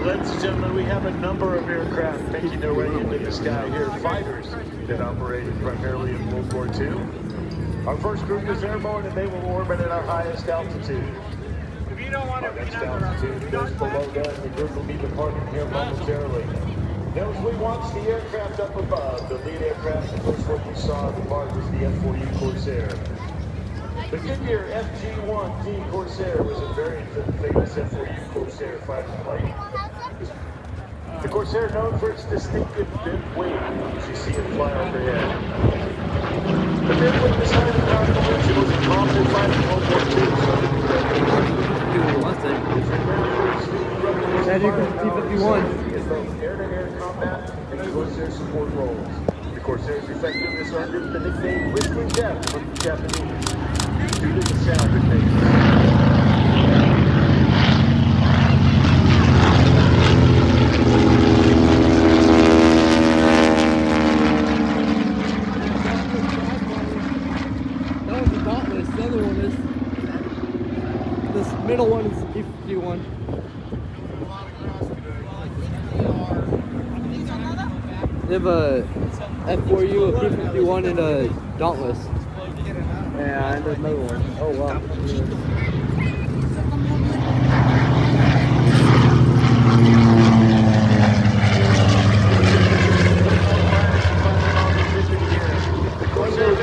Ladies and gentlemen, we have a number of aircraft making their way into the sky here. Fighters that operated primarily in World War II. Our first group is airborne and they will orbit at our highest altitude. If you don't want to Our next altitude goes below that. The group will be departing here momentarily. Now as we watch the aircraft up above, the lead aircraft, the first one you saw depart was the F-4U Corsair. The Goodyear FG-1D Corsair was a variant of the famous F-4U Corsair fighter plane. The Corsair, known for its distinctive bent wing, as you see it fly overhead. The bent wing design of the Constellation was a prominent fighter in World War II. That equals T-51. In both air-to-air combat and Corsair support roles. The Corsair's effectiveness earned it the nickname Whistling Death from the Japanese, due to the sound it makes. That one's a Dauntless. The other one is. This middle one is the P-51. They have a F-4U, a P-51, and a Dauntless. Yeah, and another one. Oh, wow.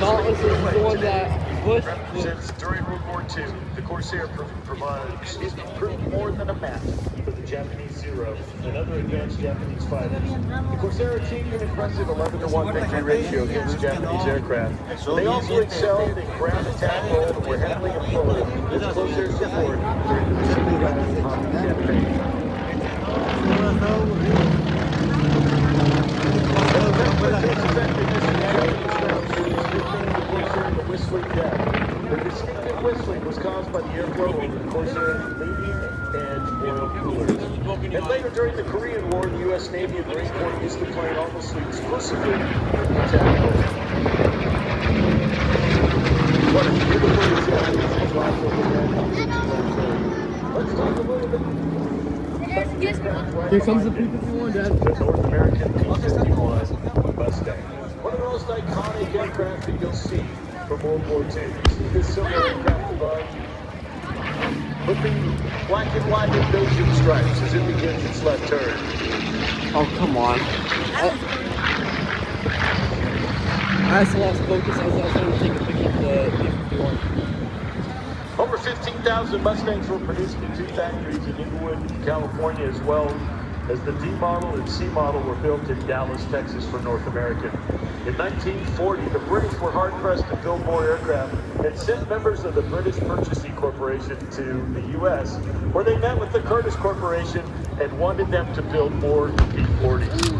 Dauntless is the one that Bush represents during World War II. The Corsair proved more than a match for the Japanese Zero and other advanced Japanese fighters. The Corsair achieved an impressive 11-to-1 victory ratio against Japanese aircraft. They also excelled in ground attack role and were heavily employed with Corsair support during the Pacific Island campaign. The whistling death. The distinctive whistling was caused by the airflow over the Corsair's leading edge oil coolers. And later during the Korean War, the U.S. Navy and Marine Corps used the plane almost exclusively in attack mode. What a beautiful example of the flight overhead. Let's talk a little bit. Here comes the P-51, Dad. The North American P-51 Mustang. One of the most iconic aircraft that you'll see from World War II. You see this silver aircraft above, with the black and white invasion stripes as it begins its left turn. Oh, come on. I just lost focus. I was trying to take a picture of the P-51. Over 15,000 Mustangs were produced in two factories in Inglewood, California, as well as the D model and C model were built in Dallas, Texas for North America. In 1940, the British were hard-pressed to build more aircraft and sent members of the British Purchasing Corporation to the U.S., where they met with the Curtiss Corporation and wanted them to build more P-40s.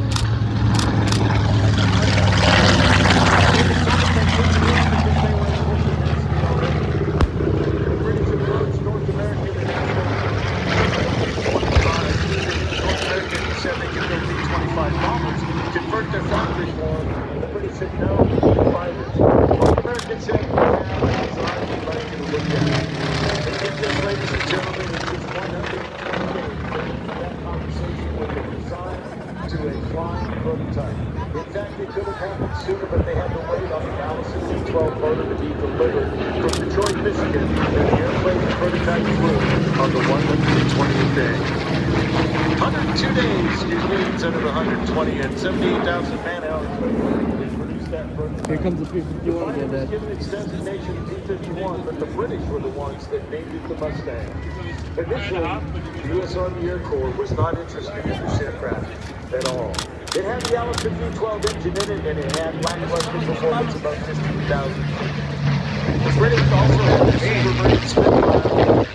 Convert their factory for them. The British said no, fighters. The Americans said, yeah, that's all right, we'd like you to look at it. And this, ladies and gentlemen, is just 100 that conversation with the design to a flying prototype. In fact, it could have happened sooner, but they had to wait on the Allison D-12 motor to be delivered from Detroit, Michigan, and the airplane prototype flew on the 120th day. 102 days, instead of 120 and 78,000 man-hours. Here comes the P-51 again, Dad. Given its designation P-51, but the British were the ones that named it the Mustang. Initially, the U.S. Army Air Corps was not interested in this aircraft at all. It had the Allison D-12 engine in it, and it had lackluster performance above 15,000 feet. The British also had the Super Marine Spitfire.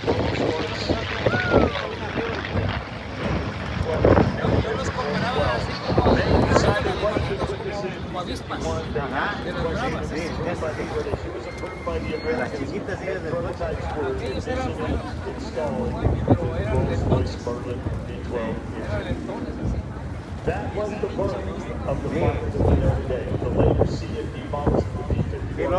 That was the birth of the fighter that we know today. The later C and D models of the P-51.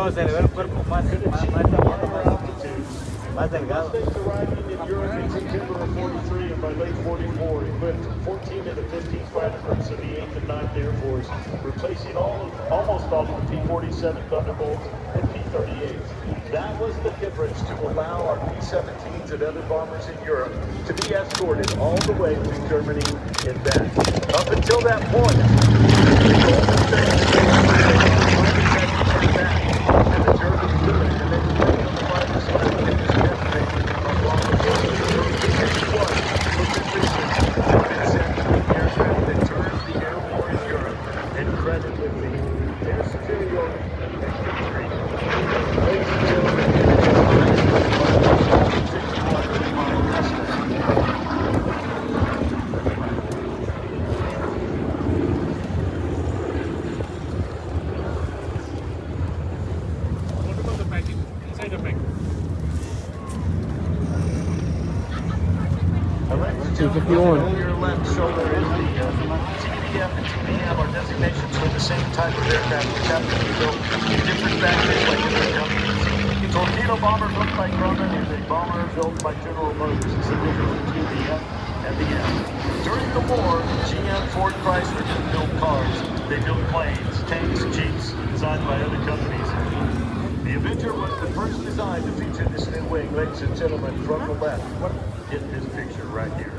Mustangs arriving in Europe in September of 43 and by late 44, equipped 14 of the 15 fighter groups of the 8th and 9th Air Force, replacing almost all of the P-47 Thunderbolts and P-38s. That was the difference to allow our P-17s and other bombers in Europe to be escorted all the way to Germany and back. Up until that point, the Golden State and the Germans do it, and then play on the fighter side and just kept making along the border. Aircraft that turned the air war in Europe and credit with the air superiority and victory. Ladies and gentlemen, it is What about the packing? Inside the pack. 251. On your left shoulder is the TDF and TBM are designations for the same type of aircraft which happen to be built in different factories by different companies. The torpedo bomber built by Grumman and the bomber built by General Motors is the difference between the F and the M. During the war, GM, Ford, Chrysler didn't build cars. They built planes, tanks, jeeps designed by other companies. The Avenger was the first design to feature this new wing. Ladies and gentlemen, from the left, get this picture right here.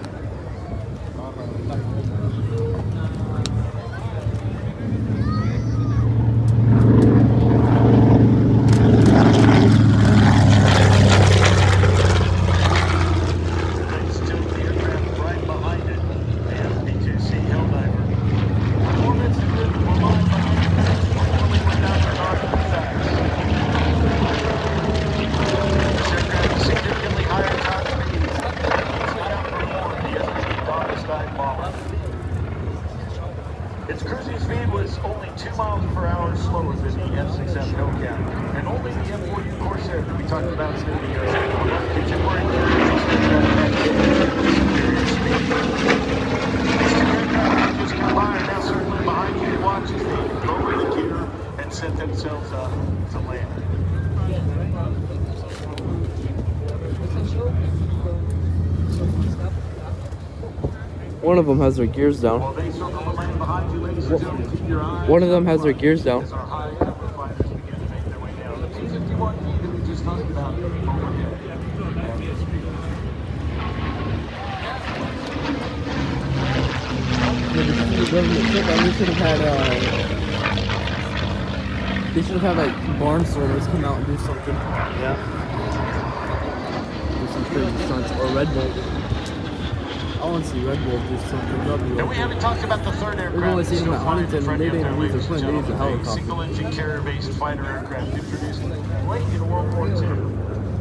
Its cruising speed was only 2 miles per hour slower than the F-6F Hellcat, and only the F-4U Corsair that we talked about in the contemporary carriers superior speed. These two aircraft just combined, now circling behind you to watch as they lower the gear and set themselves up to land. One of them has their gears down. While they circle the lane behind you, ladies and gentlemen, keep your eyes One of them has their gears down. as our high power fighters begin to make their way down. The T-51D that we just talked about overhead at this speed. They should have had like barnstormers come out and do something. Yeah. Do some crazy stunts. Or Red Bull. I want to see Red Bull do something. And we haven't talked about the third aircraft. We've only seen them at so far in Huntington, front they of you didn't there, use a ladies and plane, they used a gentlemen. helicopter. Single-engine carrier-based fighter aircraft introduced late in World War II.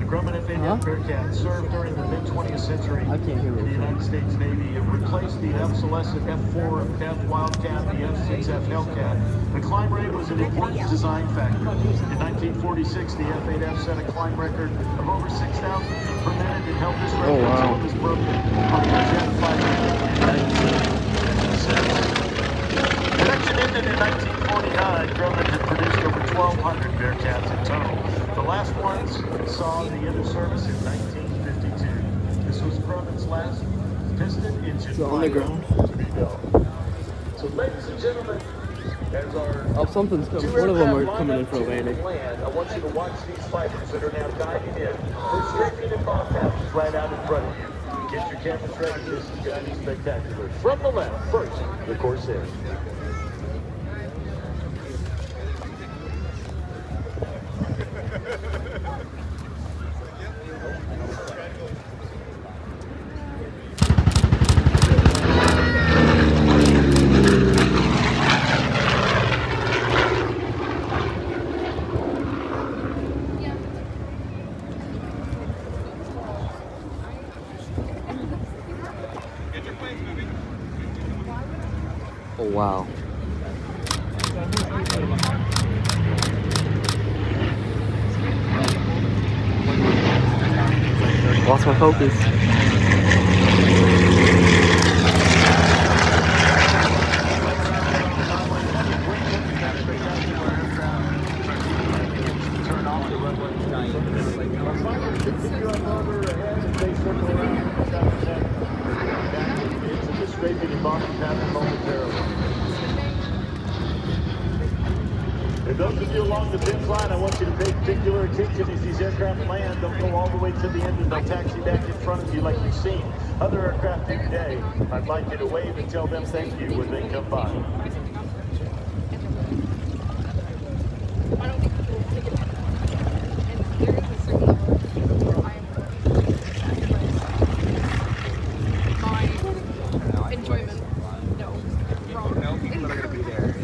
The Grumman F-8F Bearcat served during the mid-20th century I can't hear in the what United States Navy. It replaced the F-Celestin, F-4F Wildcat, the F-6F Hellcat. The climb rate was an important design factor. In 1946, the F-8F set a climb record of over 6,000 feet per minute and held this record until it was broken on the jet fighter in 1976. Production ended in 1949. Grumman had produced over 1,200 Bearcats in total. The last ones saw the end of service in 1952. This was Grumman's last piston engine fighter to be built. So, ladies and gentlemen, as our something's coming. One of them are coming in for a landing. I want you to watch these fighters that are now diving in. They're strafing and bomb patches right out in front of you. Get your cameras ready. This is going to be spectacular. From the left, first, the Corsair. Oh wow. Lost my focus. coffee pattern momentarily. And those of you along the fence line, I want you to pay particular attention as these aircraft land. Don't go all the way to the end and they'll taxi back in front of you like you've seen other aircraft do today. I'd like you to wave and tell them thank you when they come by. Enjoyment. No. Wrong. No people are going to be there.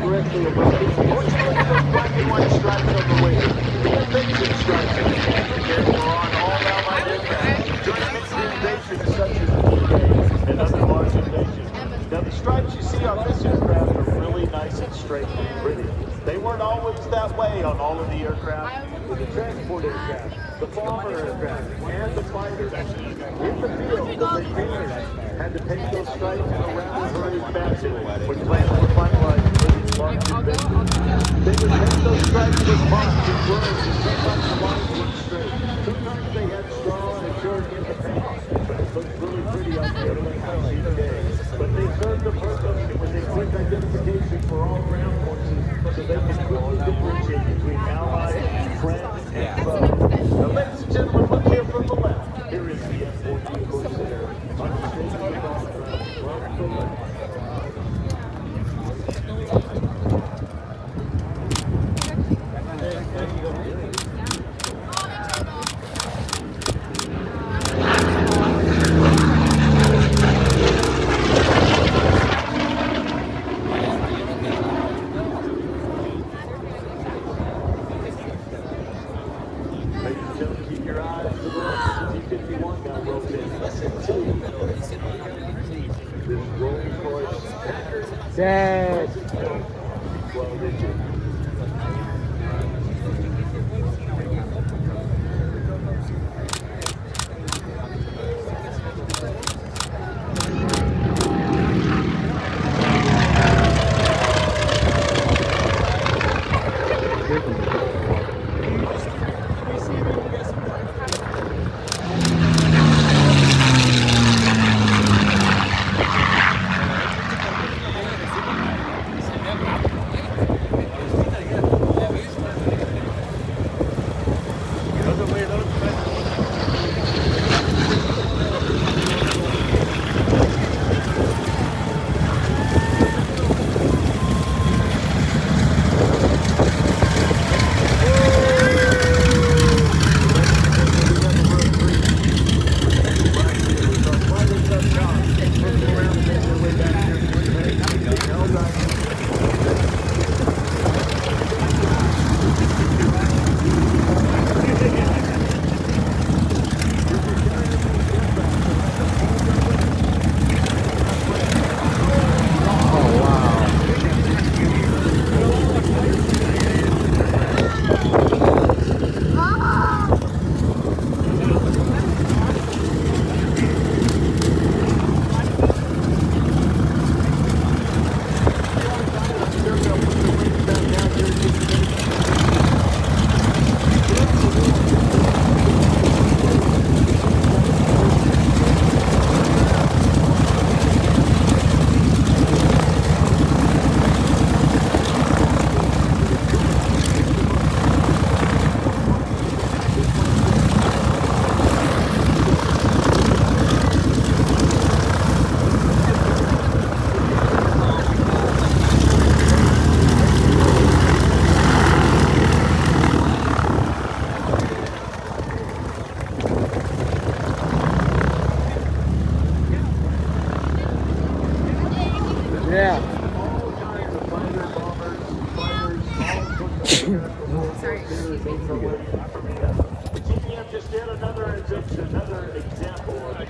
Directly above it. Fortunately, those black and white stripes on the wing. The offensive stripes in the aftercare were on all allied aircraft during mixed invasions such as D-Day and other large invasions. Now, the stripes you see on this aircraft are really nice and straight and pretty. They weren't always that way on all of the aircraft. The transport aircraft, the bomber aircraft, and the fighters. In the field, the maintainers had to paint those stripes in a round hurried fashion when plans were finalized for these large invasions. They would paint those stripes with spots and blurs, and sometimes the lines were straight. Sometimes they had straw and a shirt in the paint, but it looked really pretty on the airplane I see today. But they served the purpose. It was a quick identification for all ground forces so they could quickly differentiate between allies, friends, and foes. Now, ladies and gentlemen, look here from the left. Here is the F-14 Corsair. Understated all ground from the left. Ladies and gentlemen, keep your eyes to the left. T-51 now rolls in. Listen to this Rolls-Royce Packard. Dad. 12 inches. It's another example of the